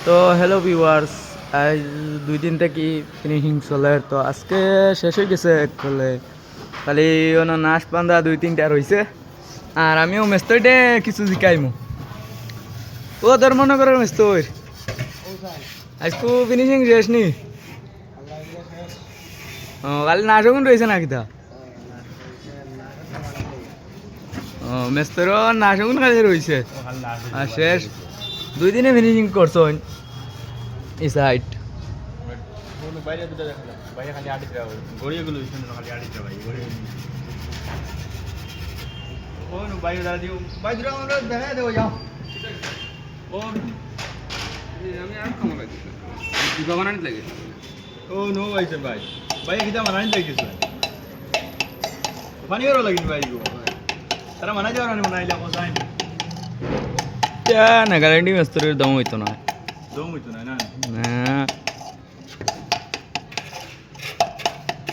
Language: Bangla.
তো হ্যালো ভিউয়ার্স, আজ 2 দিন থেকে ফিনিশিং চলে। তো আজকে শেষ হয়ে গেছে একলে, খালি নাশ পান্দা 2-3টা রয়েছে। আর আমিও মেস্তইটে কিছু শিখাইমু। ও তোর মনে করার মেস্তই আজকু ফিনিশিং শেষ নি? ও খালি নাশগুন রয়েছে না কিতা? ও মেস্তর নাশগুন খালি রয়েছে আর শেষ 2 দিনে ফিনিশিং করছো এই সাইড। বাইরে দুটো দেখালাম, বাইরে খালি আড়ি দেওয়া হবে, গড়িয়েগুলো খালি আড়ি দেওয়া ভাই, গড়িয়ে ও বাইরে দাঁড়া দিও, বাইরে দুটো আমরা দেখা দেবো যাও। ও আমি আর খামো লাগে দিবা বানানি লাগে ও নো ভাইছে ভাই, ভাই কিতা মানানি লাগিছে পানি ওর লাগিন ভাই গো, তারা মানা যাও না মানাইলে মজা আইনি নাগাল্যান্ডি মেস্তরের দম হইতো না। দম হইতো না না না